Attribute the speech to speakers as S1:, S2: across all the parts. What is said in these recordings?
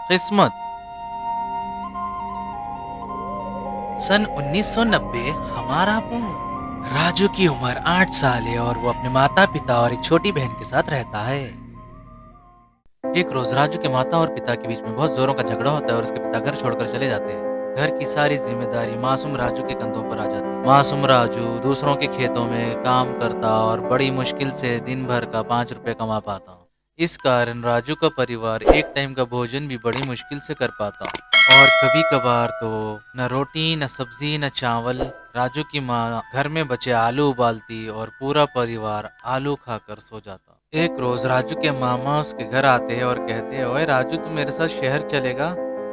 S1: किस्मत। सन 1990 हमारा वो राजू की उम्र 8 साल है और वो अपने माता पिता और एक छोटी बहन के साथ रहता है। एक रोज राजू के माता और पिता के बीच में बहुत जोरों का झगड़ा होता है और उसके पिता घर छोड़कर चले जाते हैं। घर की सारी जिम्मेदारी मासूम राजू के कंधों पर आ जाती है। मासूम राजू दूसरों के खेतों में काम करता और बड़ी मुश्किल से दिन भर का 5 रुपए कमा पाता। इस कारण राजू का परिवार एक टाइम का भोजन भी बड़ी मुश्किल से कर पाता और कभी कभार तो न रोटी न सब्जी न चावल। राजू की माँ घर में बचे आलू उबालती और पूरा परिवार आलू खाकर सो जाता। एक रोज राजू के मामा उसके घर आते हैं और कहते हैं, ओए राजू, तू मेरे साथ शहर चलेगा?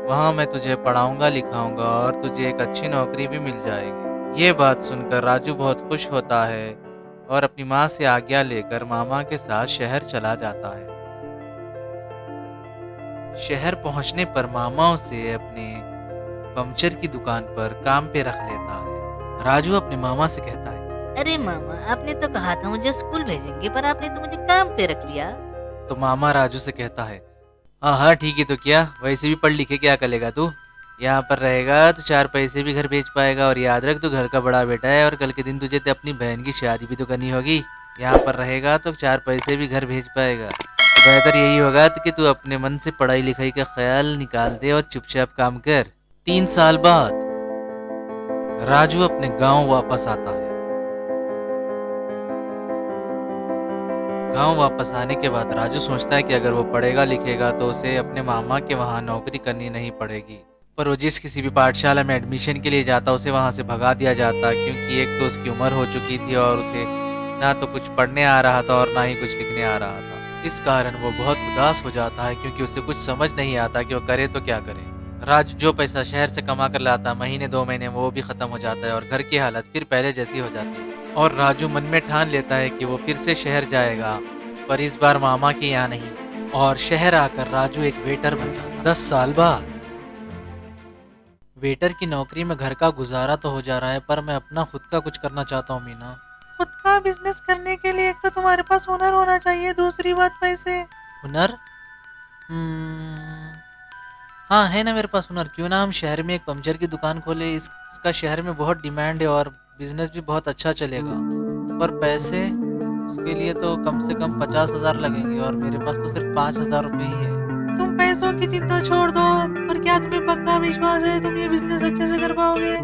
S1: वहाँ मैं तुझे पढ़ाऊंगा लिखाऊंगा और तुझे एक अच्छी नौकरी भी मिल जाएगी। ये बात सुनकर राजू बहुत खुश होता है और अपनी माँ से आज्ञा लेकर मामा के साथ शहर चला जाता है। शहर पहुंचने पर मामा उसे अपने पंचर की दुकान पर काम पे रख लेता है। राजू अपने मामा से कहता है,
S2: अरे मामा, आपने तो कहा था मुझे स्कूल भेजेंगे, पर आपने तो मुझे काम पे रख लिया।
S1: तो मामा राजू से कहता है, हाँ हाँ ठीक है, तो क्या वैसे भी पढ़ लिखे क्या करेगा तू? यहाँ पर रहेगा तो 4 पैसे भी घर भेज पाएगा और याद रख, तू घर का बड़ा बेटा है और कल के दिन तुझे अपनी बहन की शादी भी तो करनी होगी। यहाँ पर रहेगा तो 4 पैसे भी घर भेज पाएगा। तो बेहतर यही होगा कि तू अपने मन से पढ़ाई लिखाई का ख्याल निकाल दे और चुपचाप काम कर। 3 साल बाद राजू अपने गांव वापस आता है। गांव वापस आने के बाद राजू सोचता है कि अगर वो पढ़ेगा लिखेगा तो उसे अपने मामा के वहाँ नौकरी करनी नहीं पड़ेगी। पर वो जिस किसी भी पाठशाला में एडमिशन के लिए जाता उसे वहाँ से भगा दिया जाता, क्योंकि एक तो उसकी उम्र हो चुकी थी और उसे ना तो कुछ पढ़ने आ रहा था और ना ही कुछ लिखने आ रहा था। इस कारण वो बहुत उदास हो जाता है क्योंकि उसे कुछ समझ नहीं आता कि वो करे तो क्या करे। राजू जो पैसा शहर से कमा कर लाता, महीने 2 महीने में वो भी खत्म हो जाता है और घर की हालत फिर पहले जैसी हो जाती है। और राजू मन में ठान लेता है कि वो फिर से शहर जाएगा, पर इस बार मामा के यहाँ नहीं। और शहर आकर राजू एक वेटर बन जाता। 10 साल बाद वेटर की नौकरी में घर का गुजारा तो हो जा रहा है, पर मैं अपना खुद का कुछ करना चाहता हूँ मीना।
S3: खुद का बिजनेस करने के लिए एक तो तुम्हारे पास हुनर होना चाहिए, दूसरी बात पैसे।
S1: हुनर? हम्म, हाँ है ना मेरे पास हुनर। क्यों ना हम शहर में एक पंचर की दुकान खोले। इसका शहर में बहुत डिमांड है और बिजनेस भी बहुत अच्छा चलेगा। पर पैसे, उसके लिए तो कम से कम 50,000 लगेंगे और मेरे पास तो सिर्फ 5,000 रुपये ही है।
S3: तुम पैसों की चिंता छोड़ दो, पर क्या तुम्हें पक्का विश्वास है तुम ये बिजनेस अच्छे से कर पाओगे?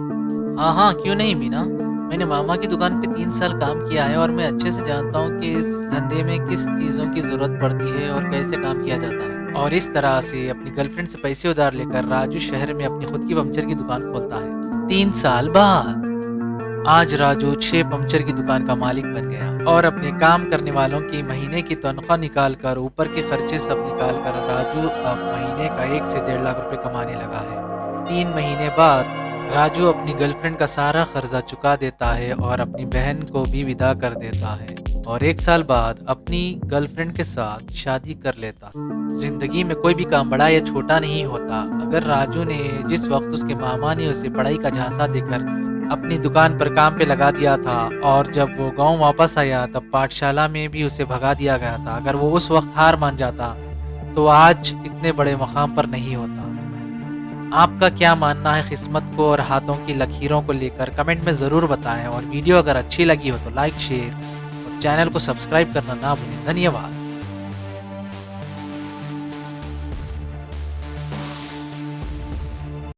S1: हाँ हाँ क्यों नहीं मीना, मैंने मामा की दुकान पे 3 साल काम किया है और मैं अच्छे से जानता हूँ कि इस धंधे में किस चीज़ों की जरूरत पड़ती है और कैसे काम किया जाता है। और इस तरह से अपनी गर्लफ्रेंड से पैसे उधार लेकर राजू शहर में अपनी खुद की पंचर की दुकान खोलता है। 3 साल बाद आज राजू 6 पंचर की दुकान का मालिक बन गया और अपने काम करने वालों की महीने की तनख्वाह निकाल कर ऊपर के खर्चे सब निकाल कर राजू अब महीने का 1 से 1.5 लाख रुपए कमाने लगा है। 3 महीने बाद राजू अपनी गर्लफ्रेंड का सारा कर्जा चुका देता है और अपनी बहन को भी विदा कर देता है और 1 साल बाद अपनी गर्लफ्रेंड के साथ शादी कर लेता। जिंदगी में कोई भी काम बड़ा या छोटा नहीं होता। अगर राजू ने जिस वक्त उसके मामा ने उसे पढ़ाई का झांसा देकर अपनी दुकान पर काम पे लगा दिया था और जब वो गांव वापस आया तब पाठशाला में भी उसे भगा दिया गया था, अगर वो उस वक्त हार मान जाता तो आज इतने बड़े मकाम पर नहीं होता। आपका क्या मानना है किस्मत को और हाथों की लकीरों को लेकर, कमेंट में ज़रूर बताएं और वीडियो अगर अच्छी लगी हो तो लाइक शेयर और चैनल को सब्सक्राइब करना ना भूलें। धन्यवाद।